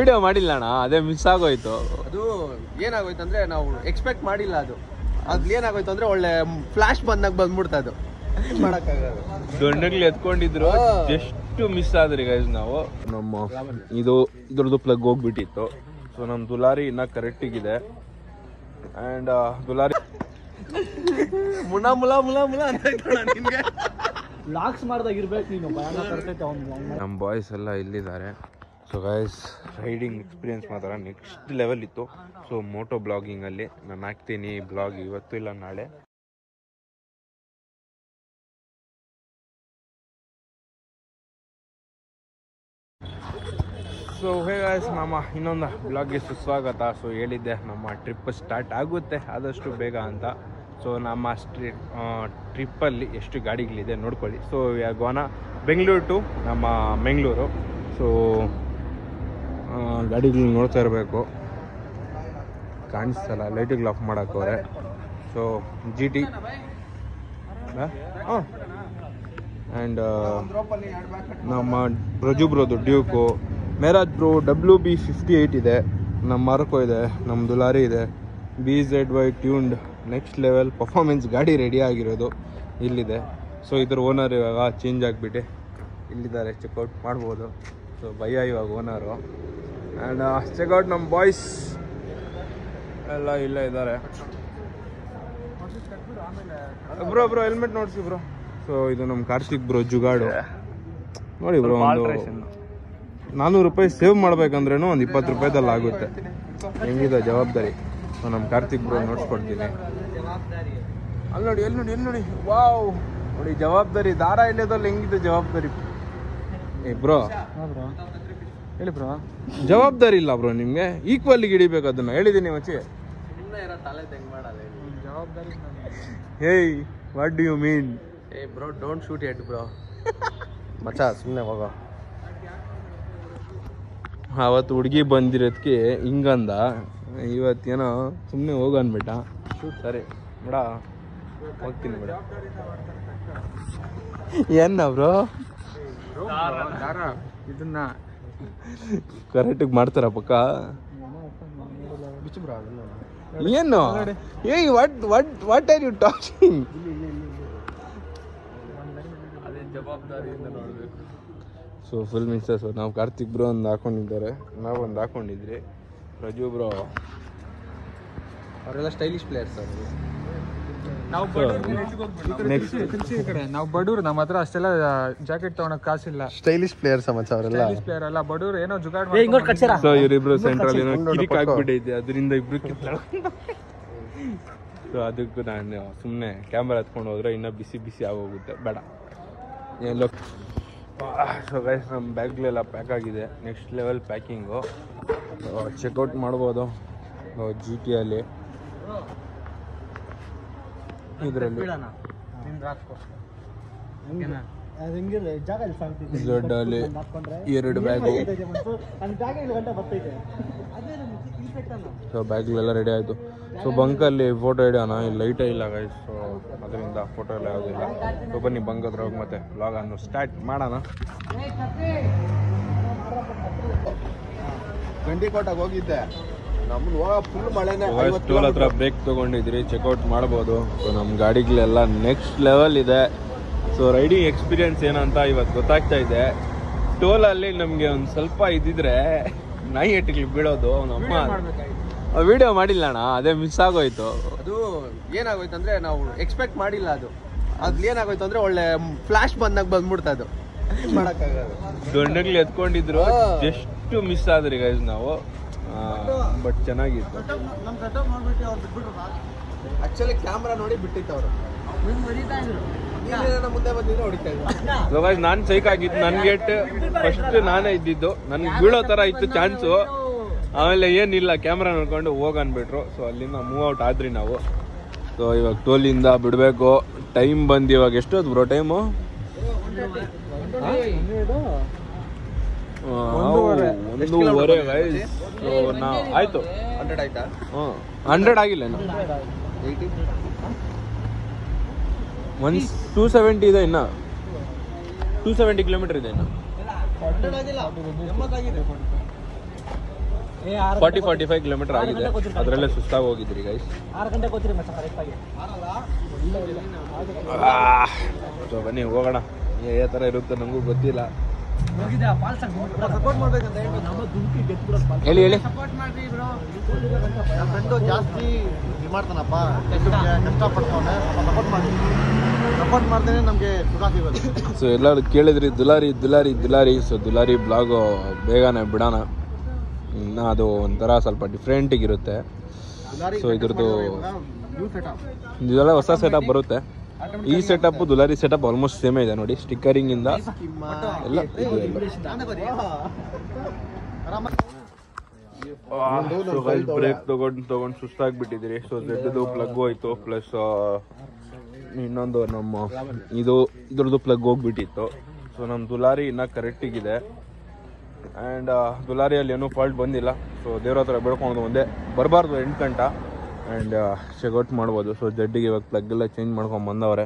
Video ಮಾಡಿಲ್ಲ ಅಣ್ಣ, ಅದೇ ಮಿಸ್ ಆಗೋಯ್ತು. ಅದು ಏನಾಗೋಯ್ತು ಅಂದ್ರೆ ನಾವು ಎಕ್ಸ್ಪೆಕ್ಟ್ ಮಾಡಿಲ್ಲ. ಅದು ಏನಾಗೋಯ್ತು ಅಂದ್ರೆ ಒಳ್ಳೆ ಫ್ಲಾಶ್ ಬಂದಾಗ ಬಂದ್ಬಿಡ್ತಾ ಅದು ಮಾಡಕ್ಕಾಗಲ್ಲ. ದೊಣ್ಣಗ್ಲಿ ಎತ್ಕೊಂಡಿದ್ರು, ಜಸ್ಟ್ ಮಿಸ್ ಆದ್ರಿ ಗೈಸ್. ನಾವು ನಮ್ಮ ಇದ್ರದ್ದು ಪ್ಲಗ್ ಹೋಗ್ಬಿಟ್ಟಿತ್ತು. ಸೊ ನಮ್ ದುಲಾರಿ ಇನ್ನ ಕರೆಕ್ಟಿಗಿದೆ. ಅಂಡ್ ದುಲಾರಿ ಮುಲಾ ಮುಲಾ ಮುಲಾ ಮುಲಾ ಅಂತ ನಿನ್ಗೆ ಲಾಕ್ಸ್ ಮಾಡ್ದಾಗಿರ್ಬೇಕು ನೀನು. ನಮ್ಮ ಬಾಯ್ಸ್ ಎಲ್ಲ ಇಲ್ಲಿದ್ದಾರೆ. ಸೊ ಗೈಸ್, ರೈಡಿಂಗ್ ಎಕ್ಸ್ಪೀರಿಯನ್ಸ್ ಮಾತ್ರ ನೆಕ್ಸ್ಟ್ ಲೆವೆಲ್ ಇತ್ತು. ಸೊ ಮೋಟೋ ಬ್ಲಾಗಿಂಗಲ್ಲಿ ನಾನು ಹಾಕ್ತೀನಿ ಬ್ಲಾಗ್ ಇವತ್ತು ಇಲ್ಲ ನಾಳೆ. ಸೊ ಹೇ ಗೈಸ್, ನಮ್ಮ ಇನ್ನೊಂದು ಬ್ಲಾಗ್ಗೆ ಸುಸ್ವಾಗತ. ಸೊ ಹೇಳಿದ್ದೆ ನಮ್ಮ ಟ್ರಿಪ್ ಸ್ಟಾರ್ಟ್ ಆಗುತ್ತೆ ಆದಷ್ಟು ಬೇಗ ಅಂತ. ಸೊ ನಮ್ಮ ಟ್ರಿಪ್ಪಲ್ಲಿ ಎಷ್ಟು ಗಾಡಿಗಳಿದೆ ನೋಡ್ಕೊಳ್ಳಿ. ಸೊ ಗೋನ ಬೆಂಗಳೂರು ಟು ನಮ್ಮ ಮೆಂಗಳೂರು. ಸೊ ಗಾಡಿಗಳು ನೋಡ್ತಾ ಇರಬೇಕು, ಕಾಣಿಸ್ತಲ್ಲ, ಲೈಟಿಗೆ ಆಫ್ ಮಾಡೋಕ್ಕವ್ರೆ. ಸೊ GT ಆ್ಯಂಡ್ ನಮ್ಮ ಪ್ರಜುಬ್ರೋದು ಡ್ಯೂಕು, ಮೇರಾಜ್ ಬ್ರೋ WB58 ಇದೆ, ನಮ್ಮ ಮಾರ್ಕೋ ಇದೆ, ನಮ್ಮ ದುಲಾರಿ ಇದೆ, BZY tuned next level performance ಗಾಡಿ ರೆಡಿ ಆಗಿರೋದು ಇಲ್ಲಿದೆ. ಸೊ ಇದ್ರ ಓನರ್ ಇವಾಗ ಚೇಂಜ್ ಆಗಿಬಿಟ್ಟು ಇಲ್ಲಿದ್ದಾರೆ, ಚೆಕ್ಔಟ್ ಮಾಡ್ಬೋದು. ಸೊ ಭಯ್ಯ ಇವಾಗ ಓನರು. ಆ್ಯಂಡ್ ಚೆಕ್ಔಟ್ ನಮ್ಮ ಬಾಯ್ಸ್ ಎಲ್ಲ ಇಲ್ಲೇ ಇದ್ದಾರೆ. ಬ್ರೋ ಹೆಲ್ಮೆಟ್ ನೋಡಿಸಿ ಬ್ರೋ. ಸೊ ಇದು ನಮ್ಮ ಕಾರ್ತಿಕ್ ಬ್ರೋ ಜುಗಾಡು ನೋಡಿ ಬ್ರೋ. ಒಂದು 400 ರೂಪಾಯಿ ಸೇವ್ ಮಾಡ್ಬೇಕಂದ್ರೂ ಒಂದು 20 ರೂಪಾಯಿದಲ್ಲಿ ಆಗುತ್ತೆ. ಹೆಂಗಿದೆ ಜವಾಬ್ದಾರಿ. ಸೊ ನಮ್ಮ ಕಾರ್ತಿಕ್ ಬ್ರೋ ನೋಡ್ಸ್ಕೊಡ್ತೀನಿ. ಎಲ್ಲಿ ನೋಡಿ ವಾವ್ ನೋಡಿ ಜವಾಬ್ದಾರಿ. ದಾರ ಇಲ್ಲದಲ್ಲಿ ಹೆಂಗಿದೆ ಜವಾಬ್ದಾರಿ. ಬ್ರೋ ಹೇಳಿ ಬ್ರೋ, ಜವಾಬ್ದಾರಿ ಇಲ್ಲ ಬ್ರೋ ನಿಮ್ಗೆ. ಈಕ್ವಲ್ಲಿಗೆ ಹಿಡಿಬೇಕು ಅದನ್ನ. ಹೇಳಿದ್ದೀನಿ ಮಚ್ಚಿ. ಜವಾಬ್ದಾರಿ. ಹೇಯ್, what do you mean? Bro don't shoot it bro. ಮಚ್ಚ ಸುಮ್ಮನೆ ಹೋಗೋ. ಅವತ್ತು ಹುಡುಗಿ ಬಂದಿರೋದಕ್ಕೆ ಹಿಂಗಂದ, ಇವತ್ತೇನೋ ಸುಮ್ಮನೆ ಹೋಗ ಅನ್ಬಿಟ್ಟ. ಸರಿ ಬಿಡ, ಹೋಗ್ತೀನಿ ಬಿಡ. ಏನ ಬ್ರೋ ಇದನ್ನ ಕರೆಕ್ಟಿಗೆ ಮಾಡ್ತಾರ ಪಕ್ಕ? ಏನು? Hey what are you talking? So full mixes. ನಾವು ಕಾರ್ತಿಕ್ ಬ್ರೋ ಒಂದು ಹಾಕೊಂಡಿದ್ದಾರೆ, ನಾವು ಒಂದು ಹಾಕೊಂಡಿದ್ರಿ. ರಜು ಬ್ರೋ ಅವರೆಲ್ಲ ಸ್ಟೈಲಿಶ್ ಪ್ಲೇಯರ್ಸ್. ನಾವು ಬಡವ್ರು, ನಮ್ಮ ಹತ್ರ ಅಷ್ಟೆಲ್ಲ ಜಾಕೆಟ್ ತಗೊಳಕ್ ಕಾಸಿಲ್ಲ. ಸ್ಟೈಲಿಶ್ ಪ್ಲೇಯರ್ಸ್ ಮಚ್ಚ ಅವರೆಲ್ಲ. ಪ್ಲೇಯರ್ ಅಲ್ಲ, ಬಡವ್ರು. ಏನೋ ಜುಗಾಡ್. ಸೊ ಇವರಿಬ್ರು ಸೆಂಟ್ರಲ್ ಏನೋ ಕಿರಿಕ್ ಆಗ್ಬಿಟ್ಟೈತೆ, ಅದರಿಂದ ಇಬ್ರು ಕಿತ್ತಾಡ. ಸೊ ಅದಕ್ಕೂ ನಾನು ಸುಮ್ಮನೆ ಕ್ಯಾಮ್ರಾ ಎತ್ಕೊಂಡು ಹೋದ್ರೆ ಇನ್ನೂ ಬಿಸಿ ಆಗೋಗುತ್ತೆ, ಬೇಡ ಎಲ್ಲೋ. ಸೊ ಗೈಸ್, ನಮ್ಮ ಬ್ಯಾಗ್ಲೆಲ್ಲ ಪ್ಯಾಕ್ ಆಗಿದೆ. Next level packing. ಚೆಕ್ಔಟ್ ಮಾಡ್ಬೋದು GTಯಲ್ಲಿ. ಇದರಲ್ಲಿ ದೊಡ್ಡಲ್ಲಿ 2 ಬ್ಯಾಗು. ಸೊ ಬ್ಯಾಗ್ಲೆಲ್ಲ ರೆಡಿ ಆಯಿತು. ಸೊ ಬಂಕಲ್ಲಿ ಫೋಟೋ ಹಿಡಿಯೋಣ. ಇಲ್ಲಿ ಲೈಟೇ ಇಲ್ಲ ಗೈಸ್, ಸೊ ಅದರಿಂದ ಫೋಟೋ ಎಲ್ಲ ಯಾವುದಿಲ್ಲ. ಸೊ ಬನ್ನಿ ಬಂಕ್ ಹತ್ರ ಹೋಗಿ ಮತ್ತೆ ವ್ಲಾಗ್ ಅನ್ನು ಸ್ಟಾರ್ಟ್ ಮಾಡೋಣ. ಗಂಡಿಕೋಟೆಗೆ ಹೋಗಿದ್ದೆ, ನಮ್ಮದು ಫುಲ್ ಮಳೆನೇ. ಟೋಲ್ ಹತ್ರ ಬ್ರೇಕ್ ತೊಗೊಂಡಿದ್ರಿ, ಚೆಕ್ಔಟ್ ಮಾಡ್ಬೋದು. ಸೊ ನಮ್ಮ ಗಾಡಿಗಳೆಲ್ಲ ನೆಕ್ಸ್ಟ್ ಲೆವೆಲ್ ಇದೆ. ಸೊ ರೈಡಿಂಗ್ ಎಕ್ಸ್ಪೀರಿಯನ್ಸ್ ಏನಂತ ಇವತ್ತು ಗೊತ್ತಾಗ್ತಾ ಇದೆ. ಟೋಲಲ್ಲಿ ನಮಗೆ ಒಂದು ಸ್ವಲ್ಪ ಇದ್ದಿದ್ರೆ ನಾಯಿ ಎಟ್ಟಿಗೆ ಬೀಳೋದು. ನಮ್ಮ ವಿಡಿಯೋ ಮಾಡಿಲ್ಲ ಅಣ್ಣ, ಅದೇ ಮಿಸ್ ಆಗೋಯ್ತು. ಅದು ಏನಾಗೋಯ್ತು ಅಂದ್ರೆ ನಾವು ಎಕ್ಸ್ಪೆಕ್ಟ್ ಮಾಡಿಲ್ಲ. ಅದು ಏನಾಗೋಯ್ತು ಅಂದ್ರೆ ಒಳ್ಳೆ ಫ್ಲಾಶ್ ಬಂದಾಗ ಬಂದ್ಬಿಡ್ತಾ ಅದು ಮಾಡಕ್ಕಾಗಲ್ಲ. ದೊಣ್ಣಗ್ಲಿ ಎತ್ಕೊಂಡಿದ್ರು, ಜಸ್ಟ್ ಮಿಸ್ ಆದ್ರಿ ಗೈಸ್ ನಾವು. ಬಟ್ ಚೆನ್ನಾಗಿತ್ತು. ಆಕ್ಚುಲಿ ಕ್ಯಾಮ್ರಾ ನೋಡಿ ಬಿಟ್ಟಿತ್ತು ಅವರು. ಮುಂದೆ ಬಂದಿದ್ರೆ ಹೊಡಿತಾ ಇದ್ರು. ನಾನು ಸೈಕ್ ಆಗಿದ್ದು. ನನ್ಗೆ ಫಸ್ಟ್ ನಾನೇ ಇದ್ದಿದ್ದು, ನನ್ಗೆ ಬೀಳೋ ತರ ಇತ್ತು ಚಾನ್ಸು. ಆಮೇಲೆ ಏನಿಲ್ಲ, ಕ್ಯಾಮ್ರಾ ನೋಡ್ಕೊಂಡು ಹೋಗ್ ಅನ್ಬಿಟ್ರು. ಸೊ ಅಲ್ಲಿಂದ ಮೂವ್ ಔಟ್ ಆದ್ರಿ ನಾವು. ಸೊ ಇವಾಗ ಟೋಲಿಂದ ಬಿಡಬೇಕು. ಟೈಮ್ ಬಂದು ಇವಾಗ ಎಷ್ಟೊತ್ತು ಬ್ರೋ ಟೈಮು? 1:30 ಗೈಸ್. ಸೊ ಆಯ್ತು 100 ಆಯ್ತಾ? 100 ಆಗಿಲ್ಲ, 270 ಇದೆ ಇನ್ನ. 270 ಕಿಲೋಮೀಟರ್ ಇದೆ ಇನ್ನು. 45 ಕಿಲೋಮೀಟರ್ ಆಗಿದೆ, ಅದರಲ್ಲೇ ಸುಸ್ತಾಗಿ ಹೋಗಿದ್ರಿ ಗೈಸ್. 6 ಗಂಟೆಗೆ ಹೋಗ್ತೀರಿ ಮತ್ತೆ ಕರೆಕ್ಟಾಗಿ. ಸೊ ಬನ್ನಿ ಹೋಗೋಣ. ಯಾವ ಥರ ಇರುತ್ತೆ ನನಗೂ ಗೊತ್ತಿಲ್ಲ. ಸಪೋರ್ಟ್ ಮಾಡ್ಬೇಕಂತ ಹೇಳಿ ಹೇಳಿ. ಸಪೋರ್ಟ್ ಮಾಡ್ರಿ ಬ್ರೋ. ನನ್ನ ಫ್ರೆಂಡು ಜಾಸ್ತಿ ಇದು ಮಾಡ್ತಾನಪ್ಪ, ಕಷ್ಟಪಡ್ತಾವನೆ. ಸಪೋರ್ಟ್ ಮಾಡಿ, ಸಪೋರ್ಟ್ ಮಾಡ್ದೇನೆ ನಮಗೆ ಸುಖ ಸಿಗೋದು. ಸೊ ಎಲ್ಲರೂ ಕೇಳಿದ್ರಿ ದುಲಾರಿ ದುಲಾರಿ ದುಲಾರಿ. ಸೊ ದುಲಾರಿ ಬ್ಲಾಗು ಬೇಗನೆ ಬಿಡೋಣ. ಇನ್ನು ಅದು ಒಂಥರ ಸ್ವಲ್ಪ ಡಿಫ್ರೆಂಟಿಗಿರುತ್ತೆ. ಸೊ ಇದ್ರದ್ದು ಇದೆಲ್ಲ ಹೊಸ ಸೆಟಪ್ ಬರುತ್ತೆ. ಈ ಸೆಟಪ್ ದುಲಾರಿ ಸೆಟಪ್ ಆಲ್ಮೋಸ್ಟ್ ಸೇಮೇ ಇದೆ ನೋಡಿ, ಸ್ಟಿಕ್ಕರಿಂಗ್ ಇಂದ ಎಲ್ಲ ಇದು ಎಲ್ಲ. ಬ್ರೇಕ್ ತಗೊಂಡು ಸುಸ್ತಾಗ್ಬಿಟ್ಟಿದ್ದೀರಿ. ಸೊ ಜೆಡ್ದು ಪ್ಲಗ್ ಹೋಯ್ತು, ಪ್ಲಸ್ ಇನ್ನೊಂದು ನಮ್ಮ ಇದ್ರದ್ದು ಪ್ಲಗ್ ಹೋಗ್ಬಿಟ್ಟಿತ್ತು. ಸೊ ನಮ್ಮ ದುಲಾರಿ ಇನ್ನೂ ಕರೆಕ್ಟಿಗಿದೆ. ಆ್ಯಂಡ್ ದುಲಾರಿಯಲ್ಲಿ ಏನೂ ಫಾಲ್ಟ್ ಬಂದಿಲ್ಲ. ಸೊ ದೇವ್ರ ಹತ್ರ ಬೆಳ್ಕೊಂಡು ಒಂದೇ ಬರಬಾರ್ದು 8 ಗಂಟೆ ಆ್ಯಂಡ್ ಚೆಕ್ಔಟ್ ಮಾಡ್ಬೋದು. ಸೊ ಜಡ್ಡಿಗೆ ಇವಾಗ ಪ್ಲಗ್ ಎಲ್ಲ ಚೇಂಜ್ ಮಾಡ್ಕೊಂಡು ಬಂದವ್ರೆ.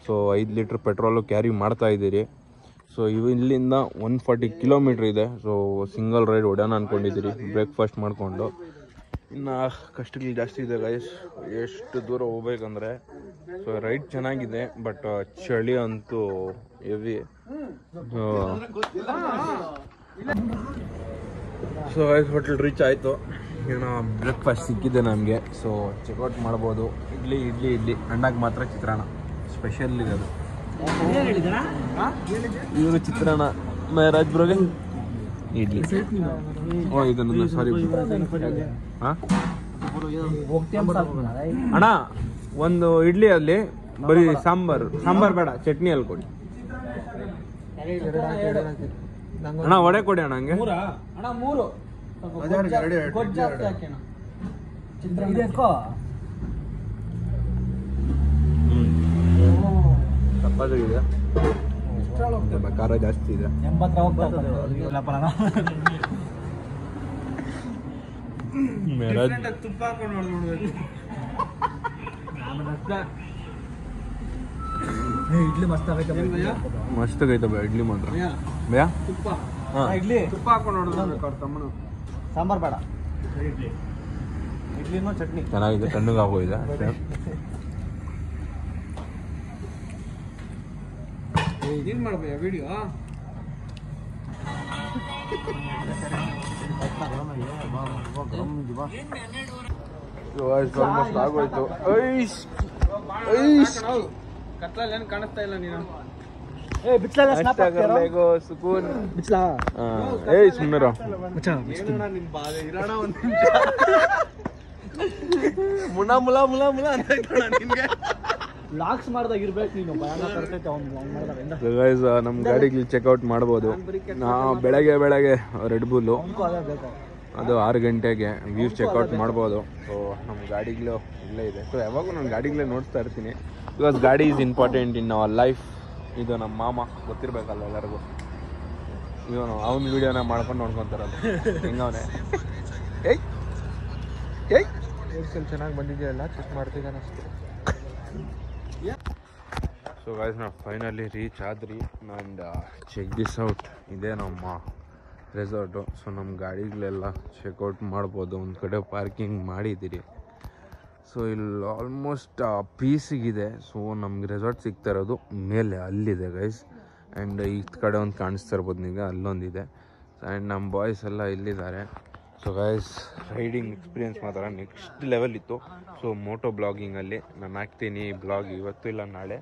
ಸೊ 5 ಲೀಟ್ರ್ ಪೆಟ್ರೋಲು ಕ್ಯಾರಿ ಮಾಡ್ತಾ ಇದ್ದೀರಿ. ಸೊ ಇಲ್ಲಿಂದ 140 ಕಿಲೋಮೀಟ್ರ್ ಇದೆ. ಸೊ ಸಿಂಗಲ್ ರೈಡ್ ಹೊಡ್ಯೋಣ ಅಂದ್ಕೊಂಡಿದ್ದೀರಿ, ಬ್ರೇಕ್ಫಾಸ್ಟ್ ಮಾಡಿಕೊಂಡು. ಇನ್ನು ಕಷ್ಟಗಳು ಜಾಸ್ತಿ ಇದೆ ಗೈಸ್, ಎಷ್ಟು ದೂರ ಹೋಗ್ಬೇಕಂದ್ರೆ. ಸೊ ರೈಡ್ ಚೆನ್ನಾಗಿದೆ, ಬಟ್ ಚಳಿ ಅಂತೂ heavy. So guys hotel reach ಆಯಿತು. ಏನೋ ಬ್ರೇಕ್ಫಾಸ್ಟ್ ಸಿಕ್ಕಿದೆ ನಮಗೆ. ಸೊ ಚೆಕ್ಔಟ್ ಮಾಡ್ಬೋದು. ಇಡ್ಲಿ ಅಂಡಾಗ ಮಾತ್ರ ಚಿತ್ರಾನ್ನ ಸ್ಪೆಷಲ್ ಇದೆ ಅದು. ಇವರು ಚಿತ್ರಾನ್ನ, ರಾಜ್ ಬ್ರೋಗೆ ಇಡ್ಲಿ. ಓ ಇದನ್ನು ಸಾರಿ ಹಾಂ ಅಣ್ಣ, ಒಂದು ಇಡ್ಲಿ ಅಲ್ಲಿ ಬರೀ ಸಾಂಬಾರ್ ಬೇಡ, ಚಟ್ನಿ ಅಲ್ಲಿ ಕೊಡಿ ಅಣ್ಣ. ವಡೆ ಕೊಡಿ ಅಣ್ಣ. ಹಂಗೆ ತಪ್ಪಾಗಿದೆ, ಖಾರ ಜಾಸ್ತಿ ಇದೆ. ತುಪ್ಪ ಹಾಕೊಂಡು ನೋಡ್ಬೇಕು. ಇಡ್ಲಿ ಮಸ್ತ್ ಮಸ್ತ್ ಆಗೈತೆ ಬಾ ಇಡ್ಲಿ ಮಾತ್ರ. ಭಯ ತುಪ್ಪ ಇಡ್ಲಿ ತುಪ್ಪ ಹಾಕೊಂಡು ನೋಡ್ಬೇಕು ಅವ್ರ ತಮ್ಮನು. ಸಾಂಬಾರ್ ಬೇಡ, ಇಡ್ಲಿನೂ ಚಟ್ನಿ ಚೆನ್ನಾಗಿದೆ, ತಣ್ಣಗೆ ಆಗೋಗಿದೆ ಅಷ್ಟೇ. ಏನ್ ಮಾಡ್ಬೇಕ ವಿಡಿಯೋ? ಆಲ್ಮೋಸ್ಟ್ ಆಗೋಯ್ತು. ಕತ್ಲಲ್ಲಿ ಏನ್ ಕಾಣಿಸ್ತಾ ಇಲ್ಲ ನೀನು. ಸುಕೂನ್ ಬಿಚ್ಲಾ ಸುಮ್ಮನೆ ಮುಲ ಮುಲ ಮುಲ ಮುಲ ಅಂತ ನಿನ್ಗೆ ಲಾಕ್ಸ್ ಮಾಡ್ದಾಗ ಇರ್ಬೇಕು ನೀನು. ಭಯಾನಕ ಬರ್ತೈತೆ ಅವ್ನು. ನಮ್ಮ ಗಾಡಿಗೆ ಚೆಕ್ಔಟ್ ಮಾಡ್ಬೋದು. ನಾವು ಬೆಳಗ್ಗೆ ರೆಡ್ ಬುಲ್ಲು ಅದು 6 ಗಂಟೆಗೆ ವ್ಯೂ ಚೆಕ್ಔಟ್ ಮಾಡ್ಬೋದು. ಸೊ ನಮ್ಮ ಗಾಡಿಗಳು ಇಲ್ಲೇ ಇದೆ. ಸೊ ಯಾವಾಗೂ ನಾನು ಗಾಡಿಗಳೇ ನೋಡ್ತಾ ಇರ್ತೀನಿ, ಬಿಕಾಸ್ ಗಾಡಿ is important in our life. ಇದು ನಮ್ಮ ಮಾಮ ಗೊತ್ತಿರಬೇಕಲ್ಲ ಎಲ್ಲರಿಗೂ. ಇವನು ಅವನ ವಿಡಿಯೋನ ಮಾಡ್ಕೊಂಡು ನೋಡ್ಕೊತಾರಲ್ಲ ಹೆಂಗವನೇ. ಚೆನ್ನಾಗಿ ಬಂದಿದೆಯಲ್ಲ, ಚೆಕ್ ಮಾಡ್ತಿದ್ದಾನೆ ಅಷ್ಟೇ. ಸೊ ಗೈಸ್ ನಾವು ಫೈನಲಿ ರೀಚ್ ಆದ್ರಿ. ಆ್ಯಂಡ್ ಚೆಕ್ ದಿಸ್ ಔಟ್, ಇದೇ ನಮ್ಮ ರೆಸಾರ್ಟು. ಸೊ ನಮ್ಮ ಗಾಡಿಗಳೆಲ್ಲ ಚೆಕ್ಔಟ್ ಮಾಡ್ಬೋದು. ಒಂದು ಕಡೆ ಪಾರ್ಕಿಂಗ್ ಮಾಡಿದ್ದೀರಿ. ಸೊ ಇಲ್ಲಿ ಆಲ್ಮೋಸ್ಟ್ ಪೀಸಿಗಿದೆ. ಸೊ ನಮ್ಗೆ ರೆಸಾರ್ಟ್ ಸಿಗ್ತಾ ಇರೋದು ಮೇಲೆ ಅಲ್ಲಿದೆ ಗೈಸ್. ಆ್ಯಂಡ್ ಈ ಕಡೆ ಒಂದು ಕಾಣಿಸ್ತಾ ಇರ್ಬೋದು ನಿಮಗೆ, ಅಲ್ಲೊಂದಿದೆ. ಆ್ಯಂಡ್ ನಮ್ಮ ಬಾಯ್ಸ್ ಎಲ್ಲ ಇಲ್ಲಿದ್ದಾರೆ. ಸೊ ಗೈಸ್ ರೈಡಿಂಗ್ ಎಕ್ಸ್ಪೀರಿಯೆನ್ಸ್ ಮಾತ್ರ ನೆಕ್ಸ್ಟ್ ಲೆವೆಲ್ ಇತ್ತು. ಸೊ ಮೋಟೋ ಬ್ಲಾಗಿಂಗಲ್ಲಿ ನಾನು ಹಾಕ್ತೀನಿ ಬ್ಲಾಗ್ ಇವತ್ತು ಇಲ್ಲ ನಾಳೆ.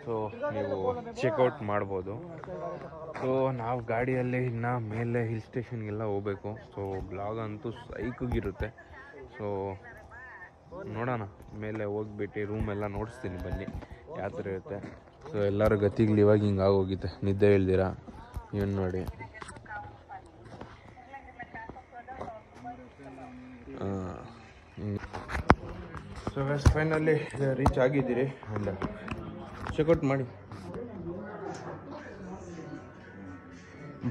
ಸೊ ನೀವು ಚೆಕ್ಔಟ್ ಮಾಡ್ಬೋದು. ಸೊ ನಾವು ಗಾಡಿಯಲ್ಲಿ ಇನ್ನು ಮೇಲೆ ಹಿಲ್ ಸ್ಟೇಷನ್ಗೆಲ್ಲ ಹೋಗಬೇಕು. ಸೊ ಬ್ಲಾಗ್ ಅಂತೂ ಸೈಕಿಗಿರುತ್ತೆ. ಸೊ ನೋಡೋಣ, ಮೇಲೆ ಹೋಗ್ಬಿಟ್ಟು ರೂಮೆಲ್ಲ ನೋಡಿಸ್ತೀನಿ ಬನ್ನಿ ಯಾವ ಥರ ಇರುತ್ತೆ. ಸೊ ಎಲ್ಲರ ಗತಿಗಳು ಇವಾಗ ಹಿಂಗೆ ಆಗೋಗಿದೆ, ನಿದ್ದೆ ಹೇಳ್ದಿರಾ. ಏನು ನೋಡಿ ಸೊ ಫೈನಲಿ ರೀಚ್ ಆಗಿದ್ದೀರಿ. ಆ್ಯಂಡ್ ಚೆಕ್ಔಟ್ ಮಾಡಿ.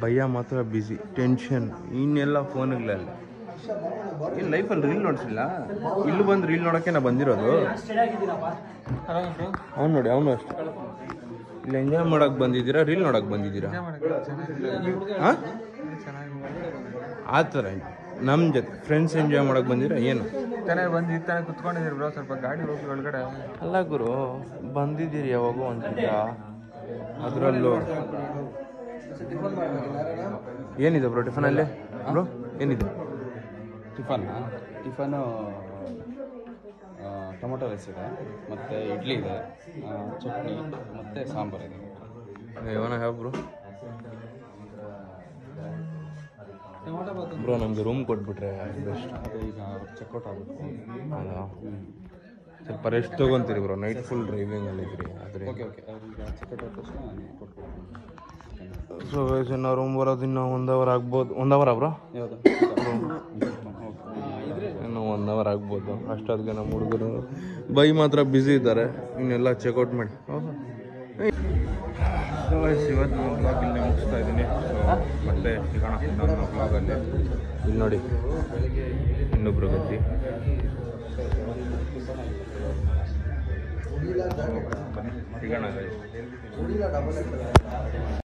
ಭಯ್ಯ ಮಾತ್ರ ಬ್ಯುಸಿ, ಟೆನ್ಷನ್, ಇನ್ನೆಲ್ಲ ಫೋನ್ಗಳಲ್ಲಿ. ಏನು ಲೈಫಲ್ಲಿ ರೀಲ್ ನೋಡ್ಸಿಲ್ಲ, ಇಲ್ಲಿ ಬಂದು ರೀಲ್ ನೋಡೋಕ್ಕೆ ನಾ ಬಂದಿರೋದು. ಅವ್ನು ನೋಡಿ, ಅವನು ಅಷ್ಟೇ. ಇಲ್ಲಿ ಎಂಜಾಯ್ ಮಾಡೋಕೆ ಬಂದಿದ್ದೀರಾ, ರೀಲ್ ನೋಡೋಕೆ ಬಂದಿದ್ದೀರಾ? ಹಾಂ ಆ ಥರ ನಮ್ಮ ಜೊತೆ ಫ್ರೆಂಡ್ಸ್ ಎಂಜಾಯ್ ಮಾಡೋಕೆ ಬಂದಿರ ಏನು? ತಾನೇ ಬಂದು ಈಗ ತಾನೇ ಕುತ್ಕೊಂಡಿದ್ದೀರಿ ಬ್ರೋ, ಸ್ವಲ್ಪ ಗಾಡಿ ಹೋಗಿ ಒಳಗಡೆ. ಅಲ್ಲ ಗುರು, ಬಂದಿದ್ದೀರಿ ಯಾವಾಗೂ ಒಂದಿಲ್ಲ. ಅದರಲ್ಲೂ ಏನಿದೆ ಬ್ರೋ ಟಿಫನಲ್ಲಿ? ಬ್ರೋ ಏನಿದೆ ಟಿಫನು ಟೊಮೊಟೊ ರೈಸ್ ಇದೆ, ಮತ್ತು ಇಡ್ಲಿ ಇದೆ, ಚಟ್ನಿ ಮತ್ತು ಸಾಂಬಾರು ಇದೆ. ಇವನ ಹ್ಯಾವ್ ಬ್ರೋ ನಮಗೆ ರೂಮ್ ಕೊಟ್ಬಿಟ್ರೆ ಬೆಸ್ಟ್. ಅದು ಈಗ ಚೆಕ್ಔಟ್ ಆಗಬೇಕು. ಹೌದಾ? ಸ್ವಲ್ಪ ರೆಸ್ಟ್ ತೊಗೊತೀರಿ ಬ್ರೋ, ನೈಟ್ ಫುಲ್ ಡ್ರೈವಿಂಗಲ್ಲಿ ಇದ್ರಿ. ಆದರೆ ಓಕೆ ಈಗ ಚೆಕ್ಔಟ್ ಆದ ತಕ್ಷಣ ಕೊಟ್ಬಿಡ್ತೀನಿ. ಸೊ ಗೈಸ್ ಇನ್ನು ರೂಮ್ ಬರೋದು ಇನ್ನೂ 1 ಅವರ್ ಆಗ್ಬೋದು. 1 ಅವರಾ ಬ್ರೋ? ಯಾವುದು ಇನ್ನೂ 1 ಅವರ್ ಆಗ್ಬೋದು. ಅಷ್ಟೊತ್ತಿಗೆ ನಮ್ಮ ಹುಡುಗರು ಬೈ ಮಾತ್ರ ಬ್ಯುಸಿ ಇದ್ದಾರೆ, ಇನ್ನೆಲ್ಲ ಚೆಕ್ಔಟ್ ಮಾಡಿ. ಸೊ ಗೈಸ್ ಇವತ್ತು ನಾನು ಬ್ಲಾಗ್ ಇಲ್ಲಿ ಮುಗಿಸ್ತಾ ಇದ್ದೀನಿ. ಸೊ ಮತ್ತೆ ಸಿಗೋಣ ನನ್ನ ಬ್ಲಾಗಲ್ಲಿ. ಇಲ್ಲಿ ನೋಡಿ ಇನ್ನೊಬ್ರು ಗತಿ. ಸಿಗೋಣ ಗೈಸ್.